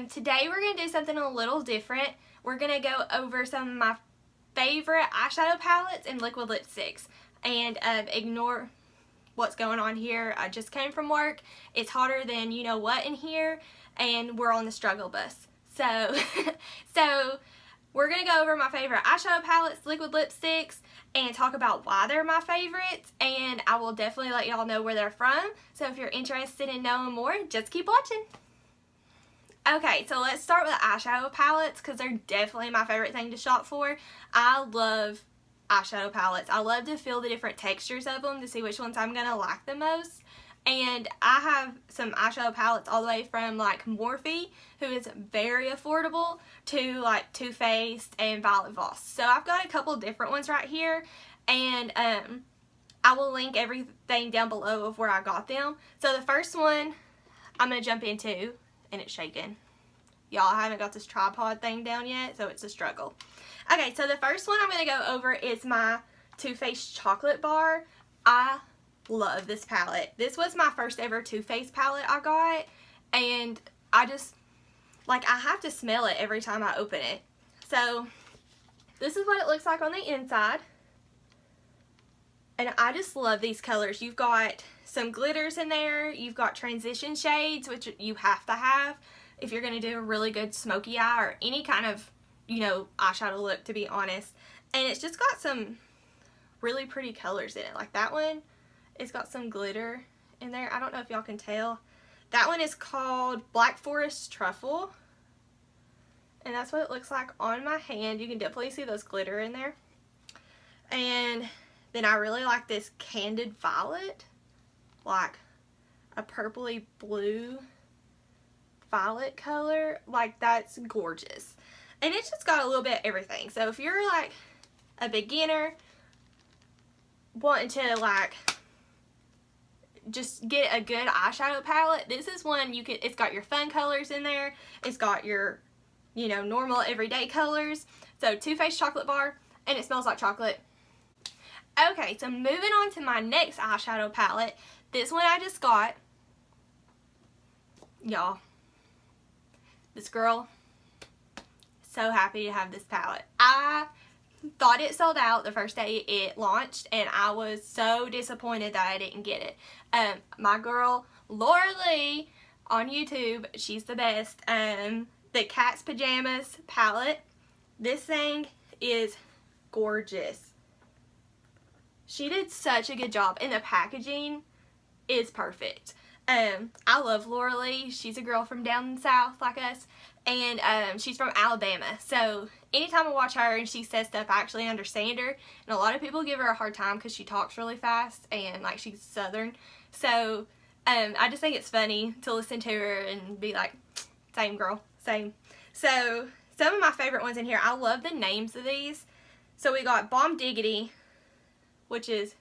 Today we're going to do something a little different. We're going to go over some of my favorite eyeshadow palettes and liquid lipsticks. And ignore what's going on here. I just came from work. It's hotter than you know what in here, and we're on the struggle bus. So, we're going to go over my favorite eyeshadow palettes, liquid lipsticks, and talk about why they're my favorites, and I will definitely let y'all know where they're from. So if you're interested in knowing more, just keep watching. Okay, so let's start with eyeshadow palettes because they're definitely my favorite thing to shop for. I love eyeshadow palettes. I love to feel the different textures of them to see which ones I'm going to like the most. And I have some eyeshadow palettes all the way from like Morphe, who is very affordable, to like Too Faced and Violet Voss. So I've got a couple different ones right here, and I will link everything down below of where I got them. So the first one I'm going to jump into, and it's shaking. Y'all, I haven't got this tripod thing down yet, so it's a struggle. Okay, so the first one I'm going to go over is my Too Faced chocolate bar. I love this palette. This was my first ever Too Faced palette I got, and I just, like, I have to smell it every time I open it. So this is what it looks like on the inside, and I just love these colors. You've got some glitters in there, you've got transition shades, which you have to have if you're going to do a really good smoky eye or any kind of, you know, eyeshadow look, to be honest. And it's just got some really pretty colors in it. Like that one, it's got some glitter in there. I don't know if y'all can tell. That one is called Black Forest Truffle, and that's what it looks like on my hand. You can definitely see those glitter in there. And then I really like this Candid Violet, like a purpley blue violet color. Like, that's gorgeous. And it's just got a little bit of everything. So if you're like a beginner wanting to like just get a good eyeshadow palette, this is one you can, it's got your fun colors in there, it's got your, you know, normal everyday colors. So Too Faced chocolate bar, and it smells like chocolate. Okay, so moving on to my next eyeshadow palette. This one I just got. Y'all, this girl, so happy to have this palette. I thought it sold out the first day it launched, and I was so disappointed that I didn't get it. My girl Laura Lee on YouTube, she's the best. The Cat's Pajamas palette. This thing is gorgeous. She did such a good job, and the packaging is perfect. I love Laura Lee. She's a girl from down south like us, and she's from Alabama. So anytime I watch her and she says stuff, I actually understand her. And a lot of people give her a hard time because she talks really fast and like she's southern. So I just think it's funny to listen to her and be like, same girl, same. So some of my favorite ones in here, I love the names of these. So we got Bomb Diggity, which is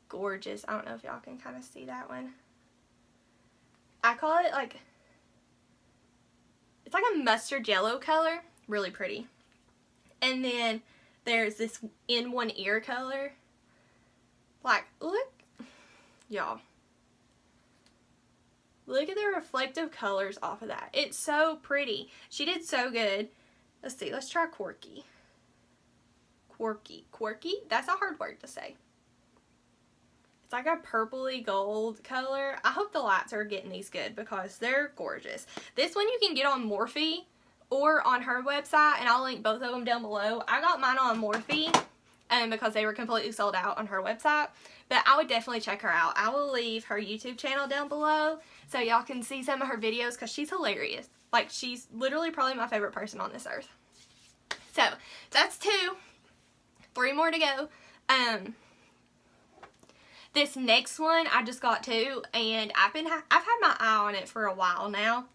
gorgeous. I don't know if y'all can kind of see that one. I call it like, it's like a mustard yellow color. Really pretty. And then there's this in one ear color. Like, look, y'all. Look at the reflective colors off of that. It's so pretty. She did so good. Let's see, let's try Quirky. Quirky? That's a hard word to say. It's like a purpley gold color. I hope the lights are getting these good because they're gorgeous. This one you can get on Morphe or on her website, and I'll link both of them down below. I got mine on Morphe because they were completely sold out on her website, but I would definitely check her out. I will leave her YouTube channel down below so y'all can see some of her videos because she's hilarious. Like, she's literally probably my favorite person on this earth. So that's 2. 3 more to go. This next one I just got too, and I've had my eye on it for a while now.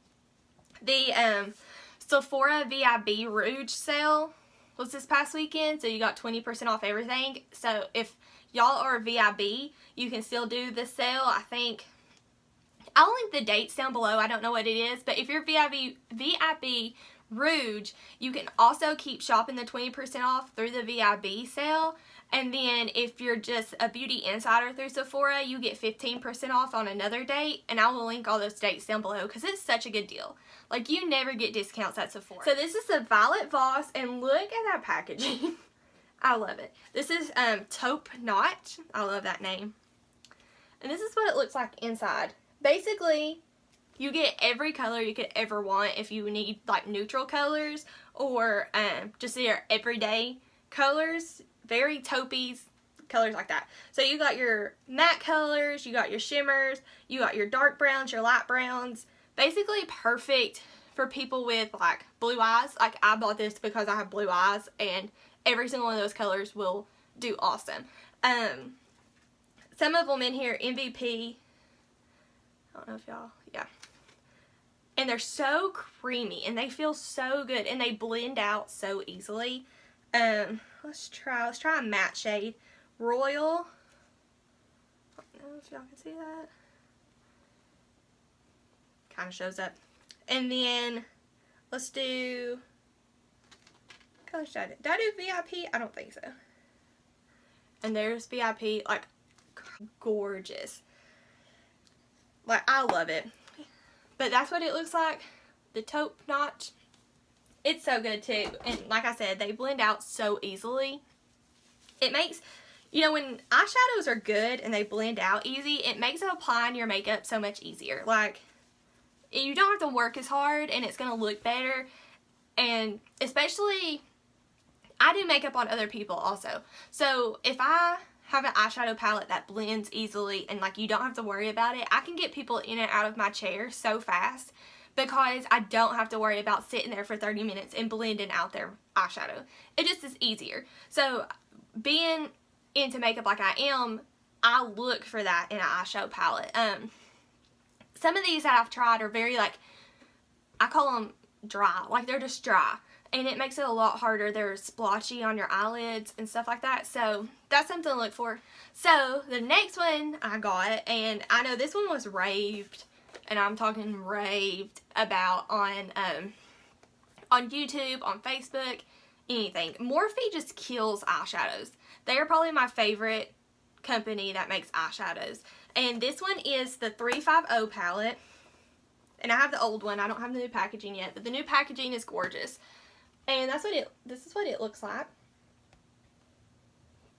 The Sephora VIB Rouge sale was this past weekend, so you got 20% off everything. So if y'all are VIB, you can still do the sale. I think I'll link the dates down below. I don't know what it is, but if you're VIB Rouge, you can also keep shopping the 20% off through the VIB sale. And then if you're just a beauty insider through Sephora, you get 15% off on another date. And I will link all those dates down below because it's such a good deal. Like, you never get discounts at Sephora. So this is the Violet Voss, and look at that packaging. I love it. This is Taupe Knot. I love that name. And this is what it looks like inside. Basically, you get every color you could ever want if you need like neutral colors or just your everyday colors. Very taupey colors like that. So you got your matte colors, you got your shimmers, you got your dark browns, your light browns. Basically perfect for people with like blue eyes. Like, I bought this because I have blue eyes, and every single one of those colors will do awesome. Some of them in here, MVP. I don't know if y'all, yeah. And they're so creamy, and they feel so good, and they blend out so easily. Let's try a matte shade. Royal. I don't know if y'all can see that. Kind of shows up. And then, let's do, what color should I do? Did I do VIP? I don't think so. And there's VIP, like, gorgeous. Like, I love it. But that's what it looks like. The taupe notch. It's so good too. And like I said, they blend out so easily. It makes, you know, when eyeshadows are good and they blend out easy, it makes applying your makeup so much easier. Like, you don't have to work as hard, and it's going to look better. And especially, I do makeup on other people also. So if I have an eyeshadow palette that blends easily and like you don't have to worry about it, I can get people in and out of my chair so fast because I don't have to worry about sitting there for 30 minutes and blending out their eyeshadow. It just is easier. So being into makeup like I am, I look for that in an eyeshadow palette. Some of these that I've tried are very like, I call them dry. Like, they're just dry. And it makes it a lot harder. They're splotchy on your eyelids and stuff like that. So that's something to look for. So the next one I got, and I know this one was raved, and I'm talking raved about on YouTube, on Facebook, anything. Morphe just kills eyeshadows. They are probably my favorite company that makes eyeshadows. And this one is the 350 palette. And I have the old one. I don't have the new packaging yet, but the new packaging is gorgeous. And this is what it looks like.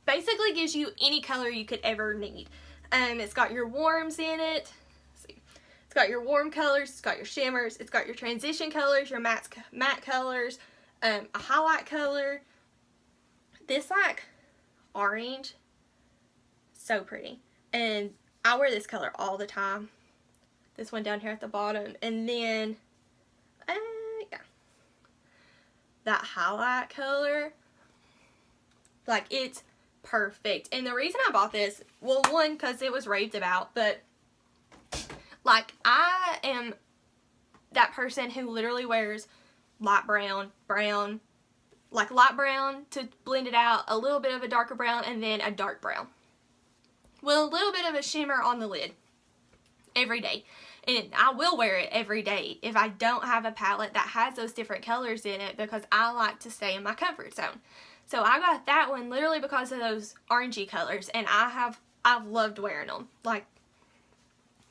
Basically gives you any color you could ever need. It's got your warms in it. Let's see. It's got your warm colors, it's got your shimmers, it's got your transition colors, your matte colors, a highlight color. This like orange, so pretty. And I wear this color all the time. This one down here at the bottom. And then, yeah. That highlight color, like, it's perfect. And the reason I bought this, well, one, because it was raved about, but like, I am that person who literally wears light brown, like light brown to blend it out, a little bit of a darker brown, and then a dark brown with a little bit of a shimmer on the lid every day. And I will wear it every day if I don't have a palette that has those different colors in it, because I like to stay in my comfort zone. So I got that one literally because of those orangey colors, and I've loved wearing them. Like,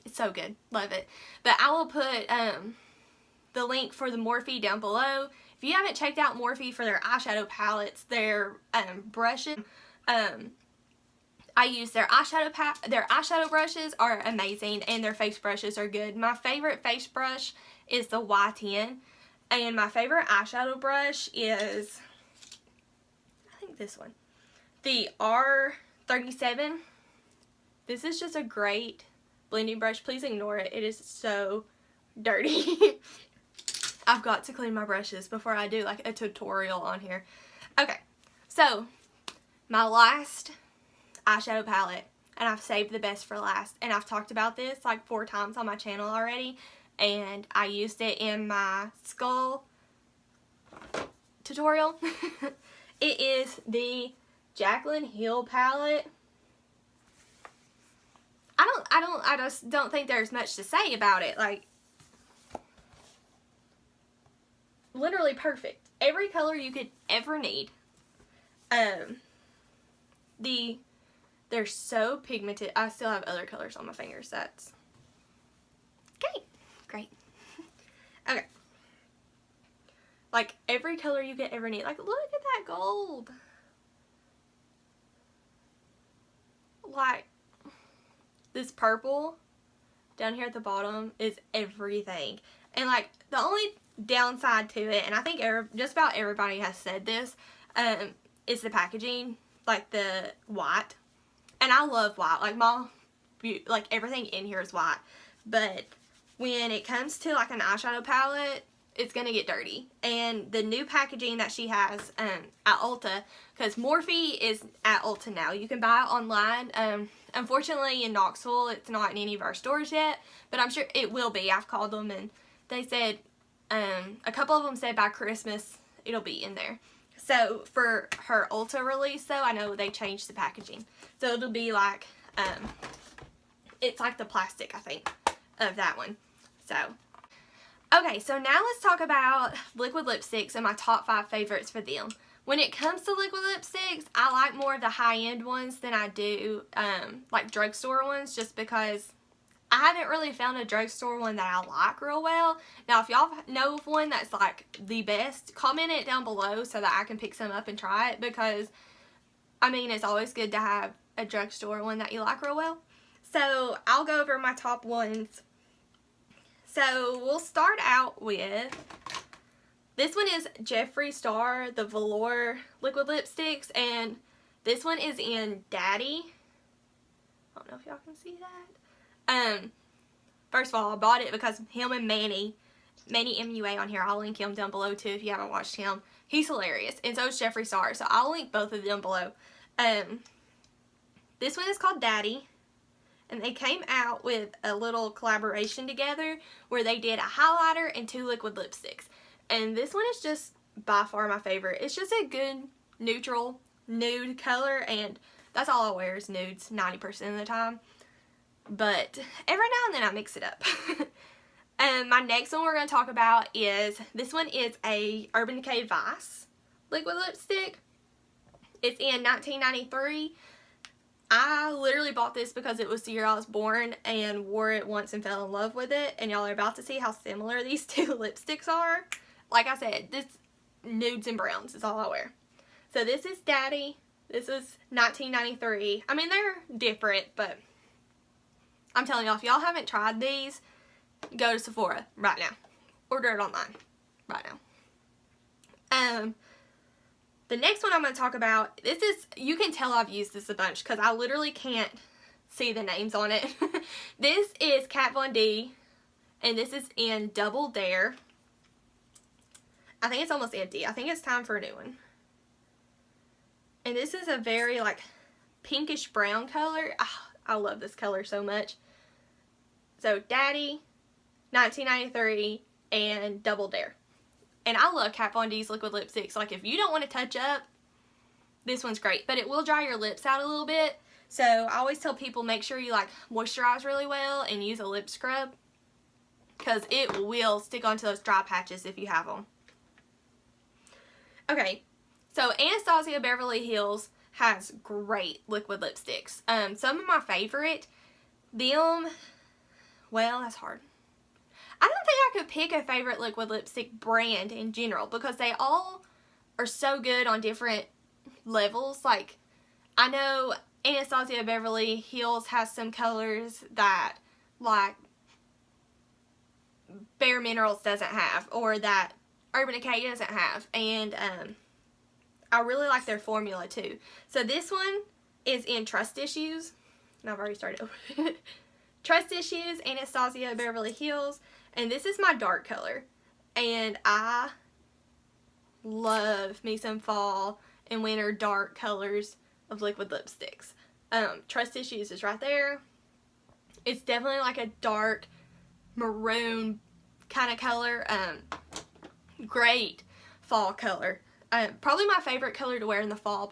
it's so good. Love it. But I will put the link for the Morphe down below. If you haven't checked out Morphe for their eyeshadow palettes, their brushes, I use their eyeshadow brushes are amazing, and their face brushes are good. My favorite face brush is the Y10, and my favorite eyeshadow brush is, I think this one, the R37. This is just a great blending brush. Please ignore it. It is so dirty. I've got to clean my brushes before I do like a tutorial on here. Okay, so my last eyeshadow palette, and I've saved the best for last, and I've talked about this like 4 times on my channel already, and I used it in my skull tutorial. It is the Jaclyn Hill palette. I just don't think there's much to say about it. Like, literally perfect. Every color you could ever need. They're so pigmented. I still have other colors on my fingers. That's okay. Great. Okay. Like every color you could ever need. Like look at that gold. Like this purple down here at the bottom is everything. And like the only downside to it, and I think just about everybody has said this, is the packaging, like the white. And I love white. Like everything in here is white. But when it comes to like an eyeshadow palette, it's gonna get dirty. And the new packaging that she has at Ulta, because Morphe is at Ulta now. You can buy it online. Unfortunately in Knoxville it's not in any of our stores yet, but I'm sure it will be. I've called them and they said, a couple of them said by Christmas it'll be in there. So for her Ulta release though, I know they changed the packaging. So it'll be like, it's like the plastic I think of that one. So okay, so now let's talk about liquid lipsticks and my top 5 favorites for them. When it comes to liquid lipsticks, I like more of the high-end ones than I do like drugstore ones, just because I haven't really found a drugstore one that I like real well. Now, if y'all know of one that's like the best, comment it down below so that I can pick some up and try it, because I mean, it's always good to have a drugstore one that you like real well. So I'll go over my top ones. So we'll start out with, this one is Jeffree Star, the Velour liquid lipsticks, and this one is in Daddy. I don't know if y'all can see that. First of all, I bought it because him and Manny MUA on here, I'll link him down below too if you haven't watched him. He's hilarious, and so is Jeffree Star, so I'll link both of them below. This one is called Daddy. And they came out with a little collaboration together where they did a highlighter and 2 liquid lipsticks. And this one is just by far my favorite. It's just a good neutral nude color, and that's all I wear is nudes 90% of the time. But every now and then I mix it up. And my next one we're going to talk about is, this one is a Urban Decay Voss liquid lipstick. It's in 1993. I literally bought this because it was the year I was born and wore it once and fell in love with it. And y'all are about to see how similar these 2 lipsticks are. Like I said, this nudes and browns is all I wear. So this is Daddy. This is 1993. I mean, they're different, but I'm telling y'all, if y'all haven't tried these, go to Sephora right now. Order it online right now. The next one I'm going to talk about, this is, you can tell I've used this a bunch because I literally can't see the names on it. This is Kat Von D, and this is in Double Dare. I think it's almost empty. I think it's time for a new one. And this is a very like pinkish brown color. Oh, I love this color so much. So Daddy, 1993, and Double Dare. And I love Kat Von D's liquid lipsticks. Like, if you don't want to touch up, this one's great. But it will dry your lips out a little bit. So, I always tell people, make sure you, like, moisturize really well and use a lip scrub. Because it will stick onto those dry patches if you have them. Okay. So, Anastasia Beverly Hills has great liquid lipsticks. Some of my favorite, well, that's hard. I don't think I could pick a favorite liquid lipstick brand in general because they all are so good on different levels. Like, I know Anastasia Beverly Hills has some colors that, like, Bare Minerals doesn't have, or that Urban Decay doesn't have. And I really like their formula too. So this one is in Trust Issues. And I've already started over. Trust Issues, Anastasia Beverly Hills. And this is my dark color. And I love me some fall and winter dark colors of liquid lipsticks. Trust Issues is right there. It's definitely like a dark maroon kind of color. Great fall color. Probably my favorite color to wear in the fall.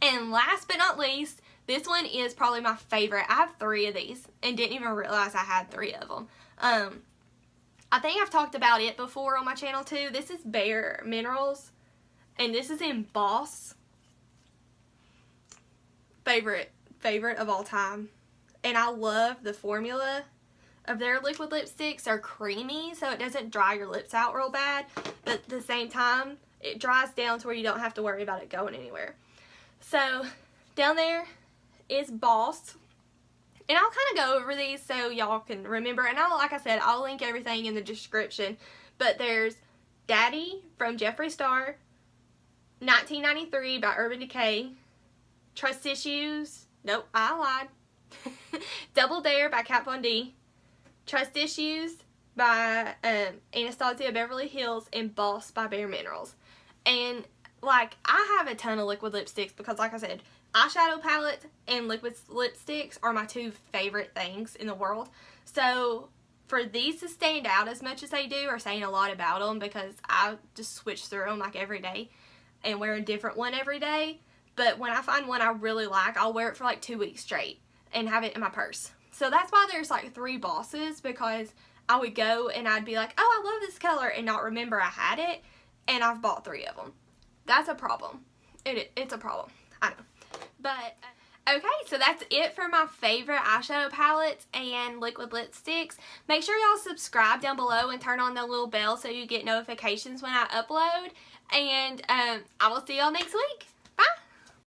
And last but not least, this one is probably my favorite. I have 3 of these and didn't even realize I had 3 of them. I think I've talked about it before on my channel too. This is Bare Minerals, and this is in Voss. Favorite of all time. And I love the formula of their liquid lipsticks. They're creamy, so it doesn't dry your lips out real bad, but at the same time, it dries down to where you don't have to worry about it going anywhere. So, down there is Voss. And I'll kind of go over these so y'all can remember. And like I said, I'll link everything in the description. But there's Daddy from Jeffree Star, 1993 by Urban Decay, Trust Issues, nope, I lied, Double Dare by Kat Von D, Trust Issues by Anastasia Beverly Hills, and Voss by Bare Minerals. And like, I have a ton of liquid lipsticks because, like I said, eyeshadow palettes and liquid lipsticks are my two favorite things in the world. So for these to stand out as much as they do are saying a lot about them, because I just switch through them like every day and wear a different one every day. But when I find one I really like, I'll wear it for like 2 weeks straight and have it in my purse. So that's why there's like 3 Vosses, because I would go and I'd be like, oh, I love this color, and not remember I had it, and I've bought 3 of them. That's a problem. It's a problem. I know. But, okay, so that's it for my favorite eyeshadow palettes and liquid lipsticks. Make sure y'all subscribe down below and turn on the little bell so you get notifications when I upload. And I will see y'all next week.